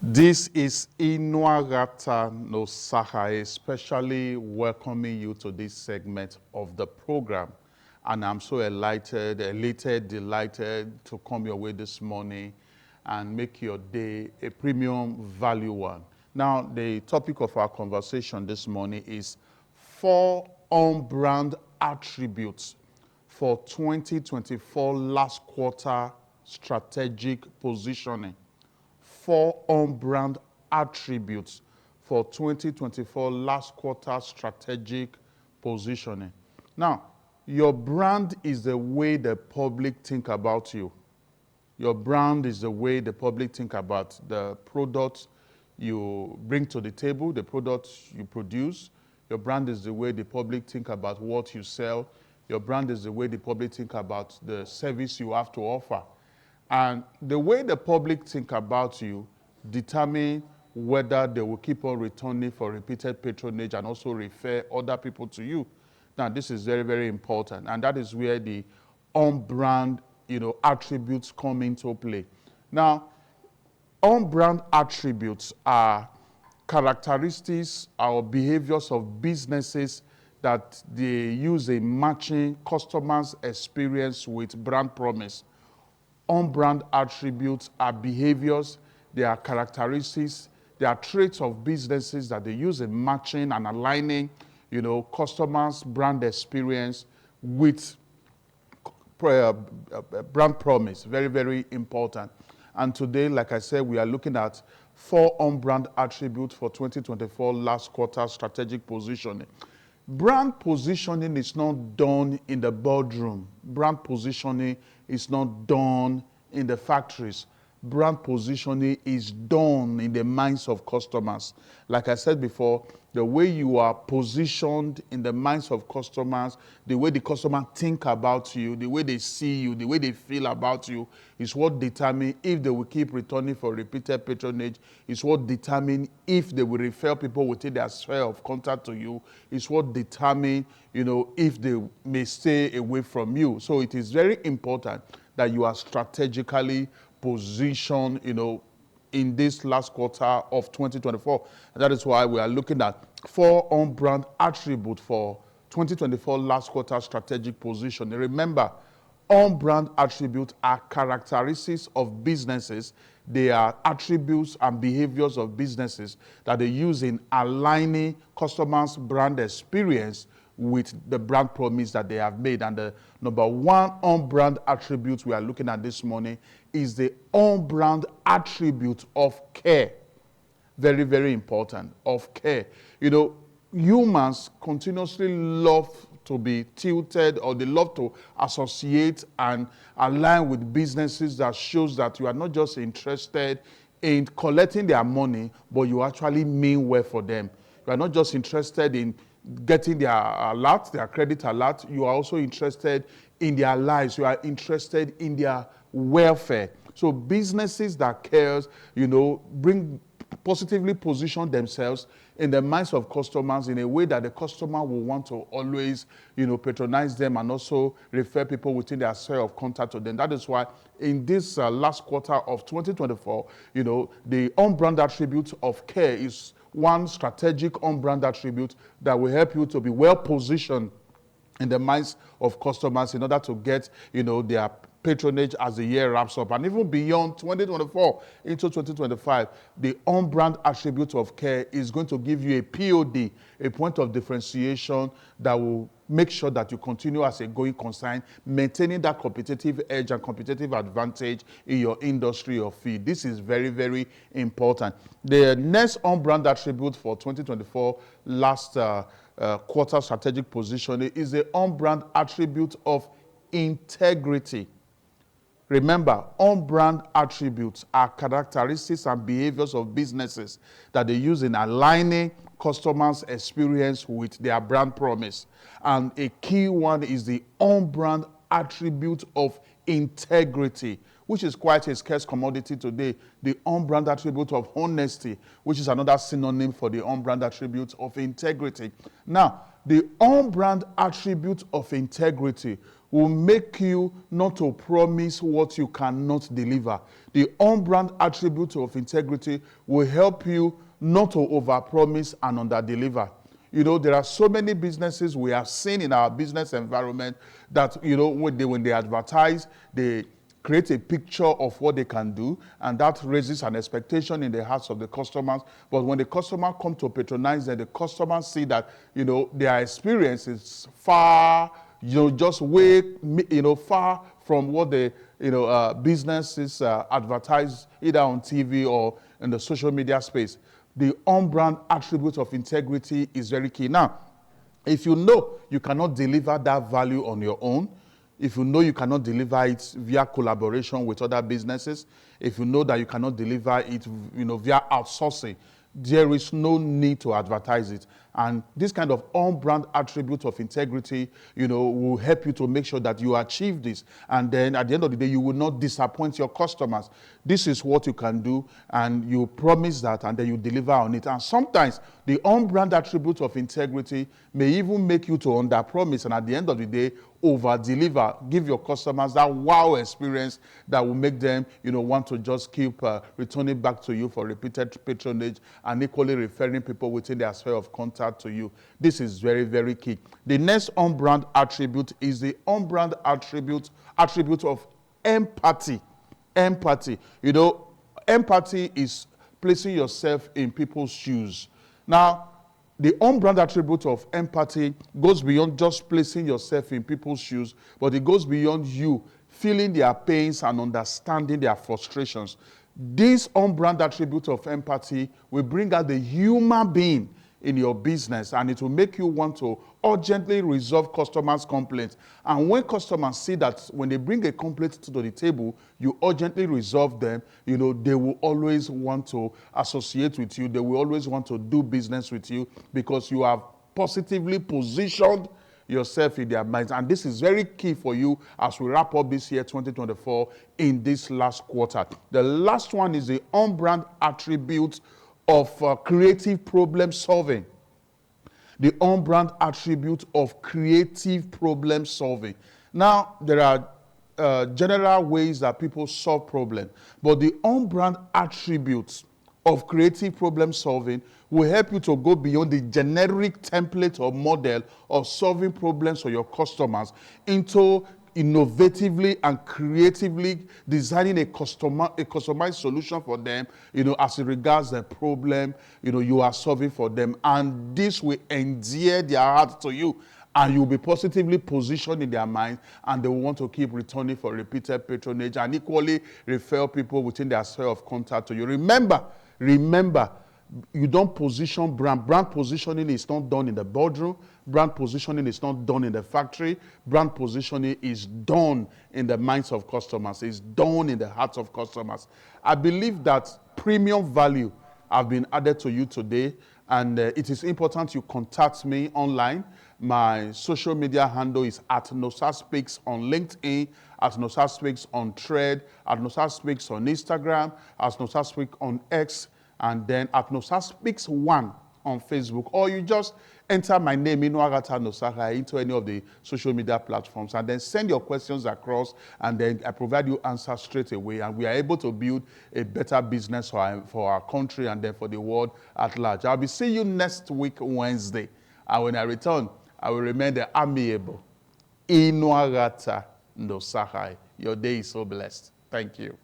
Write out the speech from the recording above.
This is Inuagata no Saha, especially welcoming you to this segment of the program. And I'm so elated, delighted to come your way this morning and make your day a premium value one. Now, the topic of our conversation this morning is 4 on-brand attributes for 2024 last quarter strategic positioning. 4 on-brand attributes for 2024 last quarter strategic positioning. Now, your brand is the way the public think about you. Your brand is the way the public think about the products you bring to the table, the products you produce. Your brand is the way the public think about what you sell. Your brand is the way the public think about the service you have to offer. And the way the public think about you determine whether they will keep on returning for repeated patronage and also refer other people to you. Now, this is very, very important. And that is where the on-brand, attributes come into play. Now, on-brand attributes are characteristics or behaviors of businesses that they use in matching customers' experience with brand promise. On-brand attributes are behaviors, they are characteristics, they are traits of businesses that they use in matching and aligning, customers' brand experience with brand promise. Very, very important. And today, like I said, we are looking at 4 on-brand attributes for 2024 last quarter strategic positioning. Brand positioning is not done in the boardroom. Brand positioning is not done in the factories. Brand positioning is done in the minds of customers. Like I said before, the way you are positioned in the minds of customers, the way the customer think about you, the way they see you, the way they feel about you, is what determines if they will keep returning for repeated patronage, is what determines if they will refer people within their sphere of contact to you, is what determines, if they may stay away from you. So it is very important that you are strategically positioned, in this last quarter of 2024. And that is why we are looking at 4 on-brand attributes for 2024 last quarter strategic position. Remember, on-brand attributes are characteristics of businesses. They are attributes and behaviors of businesses that they use in aligning customers' brand experience with the brand promise that they have made. And the number 1 on-brand attribute we are looking at this morning is the on-brand attribute of care. Very, very important, of care. Humans continuously love to be tilted, or they love to associate and align with businesses that shows that you are not just interested in collecting their money, but you actually mean well for them. You are not just interested in getting their alert, their credit alert. You are also interested in their lives. You are interested in their welfare. So businesses that cares, positively position themselves in the minds of customers in a way that the customer will want to always, patronize them and also refer people within their sphere of contact to them. That is why in this last quarter of 2024, the on-brand attribute of care is one strategic on-brand attribute that will help you to be well positioned in the minds of customers in order to get, their patronage as the year wraps up. And even beyond 2024 into 2025, the on-brand attribute of care is going to give you a POD, a point of differentiation that will make sure that you continue as a going concern, maintaining that competitive edge and competitive advantage in your industry or field. This is very, very important. The next on-brand attribute for 2024 last quarter strategic positioning is the on-brand attribute of integrity. Remember, on-brand attributes are characteristics and behaviors of businesses that they use in aligning customers' experience with their brand promise. And a key one is the on-brand attribute of integrity, which is quite a scarce commodity today. The on-brand attribute of honesty, which is another synonym for the on-brand attribute of integrity. Now, the on-brand attribute of integrity will make you not to promise what you cannot deliver. The on-brand attribute of integrity will help you not to overpromise and underdeliver. You know, there are so many businesses we have seen in our business environment that, you know, when they advertise, they create a picture of what they can do, and that raises an expectation in the hearts of the customers. But when the customer come to patronize them, the customers see that, you know, their experience is far, you know, just way, you know, far from what the, you know, businesses advertise either on TV or in the social media space. The on-brand attribute of integrity is very key. Now, if you know you cannot deliver that value on your own, if you know you cannot deliver it via collaboration with other businesses, if you know that you cannot deliver it, you know, via outsourcing, there is no need to advertise it. And this kind of on-brand attribute of integrity, you know, will help you to make sure that you achieve this. And then at the end of the day, you will not disappoint your customers. This is what you can do, and you promise that, and then you deliver on it. And sometimes the on-brand attribute of integrity may even make you to under-promise, and at the end of the day, over-deliver. Give your customers that wow experience that will make them, you know, want to just keep returning back to you for repeated patronage, and equally referring people within their sphere of contact to you. This is very, very key. The next on-brand attribute is the on-brand attribute of empathy. Empathy. You know, empathy is placing yourself in people's shoes. Now, the on-brand attribute of empathy goes beyond just placing yourself in people's shoes, but it goes beyond you feeling their pains and understanding their frustrations. This on-brand attribute of empathy will bring out the human being in your business, and it will make you want to urgently resolve customers' complaints. And when customers see that when they bring a complaint to the table, you urgently resolve them, you know, they will always want to associate with you. They will always want to do business with you because you have positively positioned yourself in their minds. And this is very key for you as we wrap up this year 2024 in this last quarter. The last one is the on-brand attribute of creative problem solving. The on-brand attribute of creative problem solving. Now, there are general ways that people solve problems, but the on-brand attributes of creative problem solving will help you to go beyond the generic template or model of solving problems for your customers into innovatively and creatively designing a customized solution for them, you know, as it regards the problem, you know, you are solving for them. And this will endear their heart to you, and you'll be positively positioned in their mind, and they will want to keep returning for repeated patronage and equally refer people within their sphere of contact to you. Remember, you don't position brand. Brand positioning is not done in the boardroom. Brand positioning is not done in the factory. Brand positioning is done in the minds of customers. It's done in the hearts of customers. I believe that premium value have been added to you today, and it is important you contact me online. My social media handle is @NosaSpeaks on LinkedIn, @NosaSpeaks on Thread, @NosaSpeaks on Instagram, @NosaSpeaks on X, and then @NosaSpeaks1 on Facebook. Or you just enter my name, Inuagata Nosahai, into any of the social media platforms, and then send your questions across, and then I provide you answers straight away, and we are able to build a better business for our country and then for the world at large. I'll be seeing you next week, Wednesday. And when I return, I will remain the amiable Inuagata Nosahai. Your day is so blessed. Thank you.